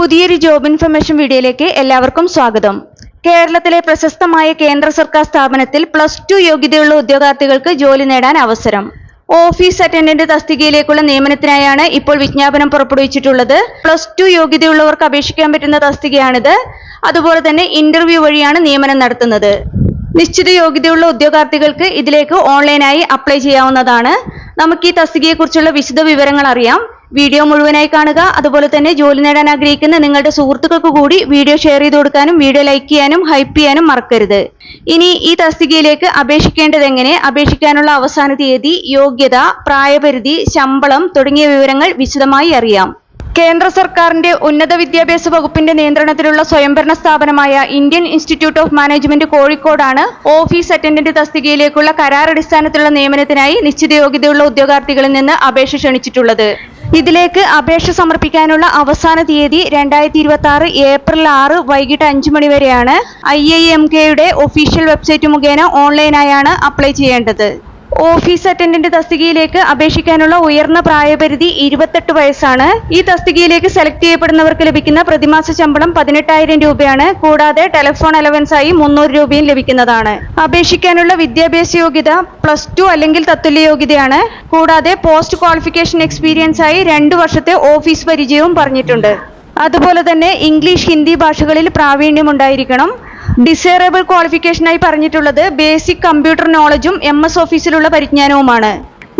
പുതിയൊരു job information വീഡിയോയിലേക്ക് എല്ലാവർക്കും സ്വാഗതം. കേരളത്തിലെ പ്രശസ്തമായ കേന്ദ്ര സർക്കാർ സ്ഥാപനത്തിൽ +2 യോഗ്യതയുള്ള ഉദ്യോഗാർത്ഥികൾക്ക് ജോലി നേടാൻ അവസരം. ഓഫീസ് അറ്റൻഡന്റ് തസ്തികയിലേക്കുള്ള നിയമനത്തിനായാണ് ഇപ്പോൾ വിജ്ഞാപനം പുറപ്പെടുവിച്ചിട്ടുള്ളത്. +2 യോഗ്യതയുള്ളവർക്ക് അപേക്ഷിക്കാൻ പറ്റുന്ന തസ്തികയാണിത്. അതുപോലെ തന്നെ ഇന്റർവ്യൂ വഴിയാണ് നിയമനം നടത്തുന്നത്. നിശ്ചിത യോഗ്യതയുള്ള ഉദ്യോഗാർത്ഥികൾക്ക് ഇതിലേക്ക് ഓൺലൈനായി അപ്ലൈ ചെയ്യാവുന്നതാണ്. നമുക്ക് ഈ തസ്തികയെക്കുറിച്ചുള്ള വിശദ വിവരങ്ങൾ അറിയാം. വീഡിയോ മുഴുവനായി കാണുക. അതുപോലെ തന്നെ ജോലി നേടാൻ ആഗ്രഹിക്കുന്ന നിങ്ങളുടെ സുഹൃത്തുക്കൾക്ക് കൂടി വീഡിയോ ഷെയർ ചെയ്ത് കൊടുക്കാനും വീഡിയോ ലൈക്ക് ചെയ്യാനും ഹൈപ്പ് ചെയ്യാനും മറക്കരുത്. ഇനി ഈ തസ്തികയിലേക്ക് അപേക്ഷിക്കേണ്ടത് എങ്ങനെ, അപേക്ഷിക്കാനുള്ള അവസാന തീയതി, യോഗ്യത, പ്രായപരിധി, ശമ്പളം തുടങ്ങിയ വിവരങ്ങൾ വിശദമായി അറിയാം. കേന്ദ്ര സർക്കാരിന്റെ ഉന്നത വിദ്യാഭ്യാസ വകുപ്പിന്റെ നിയന്ത്രണത്തിലുള്ള സ്വയംഭരണ സ്ഥാപനമായ ഇന്ത്യൻ ഇൻസ്റ്റിറ്റ്യൂട്ട് ഓഫ് മാനേജ്മെന്റ് കോഴിക്കോടാണ് ഓഫീസ് അറ്റൻഡന്റ് തസ്തികയിലേക്കുള്ള കരാറടിസ്ഥാനത്തിലുള്ള നിയമനത്തിനായി നിശ്ചിത യോഗ്യതയുള്ള ഉദ്യോഗാർത്ഥികളിൽ നിന്ന് അപേക്ഷ ക്ഷണിച്ചിട്ടുള്ളത്. ഇതിലേക്ക് അപേക്ഷ സമർപ്പിക്കാനുള്ള അവസാന തീയതി 2026 ഏപ്രിൽ 6 വൈകിട്ട് 5 മണി വരെയാണ്. IIMKയുടെ ഒഫീഷ്യൽ വെബ്സൈറ്റ് മുഖേന ഓൺലൈനായാണ് അപ്ലൈ ചെയ്യേണ്ടത്. ഓഫീസ് അറ്റൻഡന്റ് തസ്തികയിലേക്ക് അപേക്ഷിക്കാനുള്ള ഉയർന്ന പ്രായപരിധി 28 വയസ്സാണ്. ഈ തസ്തികയിലേക്ക് സെലക്ട് ചെയ്യപ്പെടുന്നവർക്ക് ലഭിക്കുന്ന പ്രതിമാസ ശമ്പളം 18,000 രൂപയാണ്. കൂടാതെ ടെലിഫോൺ അലവൻസ് ആയി 300 രൂപയും ലഭിക്കുന്നതാണ്. അപേക്ഷിക്കാനുള്ള വിദ്യാഭ്യാസ യോഗ്യത +2 അല്ലെങ്കിൽ തത്തുല്യ യോഗ്യതയാണ്. കൂടാതെ പോസ്റ്റ് ക്വാളിഫിക്കേഷൻ എക്സ്പീരിയൻസ് ആയി 2 വർഷത്തെ ഓഫീസ് പരിചയവും പറഞ്ഞിട്ടുണ്ട്. അതുപോലെ തന്നെ ഇംഗ്ലീഷ്, ഹിന്ദി ഭാഷകളിൽ പ്രാവീണ്യം ഉണ്ടായിരിക്കണം. ഡിസൈറബിൾ ക്വാളിഫിക്കേഷനായി പറഞ്ഞിട്ടുള്ളത് ബേസിക് കമ്പ്യൂട്ടർ നോളജും MS ഓഫീസിലുള്ള പരിജ്ഞാനവുമാണ്.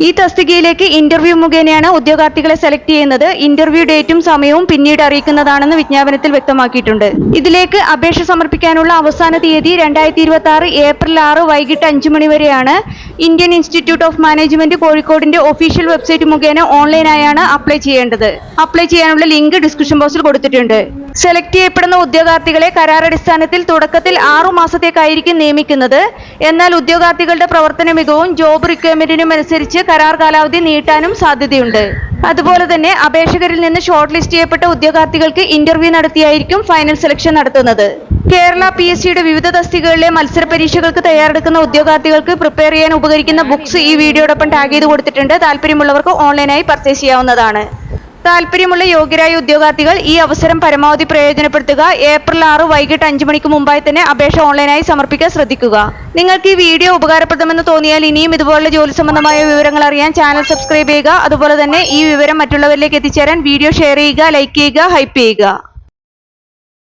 ഈ തസ്തികയിലേക്ക് ഇന്റർവ്യൂ മുഖേനയാണ് ഉദ്യോഗാർത്ഥികളെ സെലക്ട് ചെയ്യുന്നത്. ഇന്റർവ്യൂ ഡേറ്റും സമയവും പിന്നീട് അറിയിക്കുന്നതാണെന്ന് വിജ്ഞാപനത്തിൽ വ്യക്തമാക്കിയിട്ടുണ്ട്. ഇതിലേക്ക് അപേക്ഷ സമർപ്പിക്കാനുള്ള അവസാന തീയതി 2026 ഏപ്രിൽ 6 വൈകിട്ട് 5 മണി വരെയാണ്. ഇന്ത്യൻ ഇൻസ്റ്റിറ്റ്യൂട്ട് ഓഫ് മാനേജ്മെന്റ് കോഴിക്കോടിന്റെ ഒഫീഷ്യൽ വെബ്സൈറ്റ് മുഖേന ഓൺലൈനായാണ് അപ്ലൈ ചെയ്യേണ്ടത്. അപ്ലൈ ചെയ്യാനുള്ള ലിങ്ക് ഡിസ്ക്രിപ്ഷൻ ബോക്സിൽ കൊടുത്തിട്ടുണ്ട്. സെലക്ട് ചെയ്യപ്പെടുന്ന ഉദ്യോഗാർത്ഥികളെ കരാറടിസ്ഥാനത്തിൽ തുടക്കത്തിൽ 6 മാസത്തേക്കായിരിക്കും നിയമിക്കുന്നത്. എന്നാൽ ഉദ്യോഗാർത്ഥികളുടെ പ്രവർത്തന മികവും ജോബ് റിക്വയർമെന്റിനും അനുസരിച്ച് കരാർ കാലാവധി നീട്ടാനും സാധ്യതയുണ്ട്. അതുപോലെ തന്നെ അപേക്ഷകരിൽ നിന്ന് ഷോർട്ട് ലിസ്റ്റ് ചെയ്യപ്പെട്ട ഉദ്യോഗാർത്ഥികൾക്ക് ഇന്റർവ്യൂ നടത്തിയായിരിക്കും ഫൈനൽ സെലക്ഷൻ നടത്തുന്നത്. കേരള PSCയുടെ വിവിധ തസ്തികകളിലെ മത്സര പരീക്ഷകൾക്ക് തയ്യാറെടുക്കുന്ന ഉദ്യോഗാർത്ഥികൾക്ക് പ്രിപ്പയർ ചെയ്യാൻ ഉപകരിക്കുന്ന ബുക്സ് ഈ വീഡിയോടൊപ്പം ടാഗ് ചെയ്ത് കൊടുത്തിട്ടുണ്ട്. താല്പര്യമുള്ളവർക്ക് ഓൺലൈനായി പർച്ചേസ് ചെയ്യാവുന്നതാണ്. താല്പര്യമുള്ള യോഗ്യരായ ഉദ്യോഗാർത്ഥികൾ ഈ അവസരം പരമാവധി പ്രയോജനപ്പെടുത്തുക. ഏപ്രിൽ 6 വൈകിട്ട് 5 മണിക്ക് മുമ്പായി തന്നെ അപേക്ഷ ഓൺലൈനായി സമർപ്പിക്കാൻ ശ്രദ്ധിക്കുക. നിങ്ങൾക്ക് ഈ വീഡിയോ ഉപകാരപ്രദമെന്ന് തോന്നിയാൽ ഇനിയും ഇതുപോലുള്ള ജോലി സംബന്ധമായ വിവരങ്ങൾ അറിയാൻ ചാനൽ സബ്സ്ക്രൈബ് ചെയ്യുക. അതുപോലെ തന്നെ ഈ വിവരം മറ്റുള്ളവരിലേക്ക് എത്തിച്ചേരാൻ വീഡിയോ ഷെയർ ചെയ്യുക, ലൈക്ക് ചെയ്യുക, ഹൈപ്പ് ചെയ്യുക.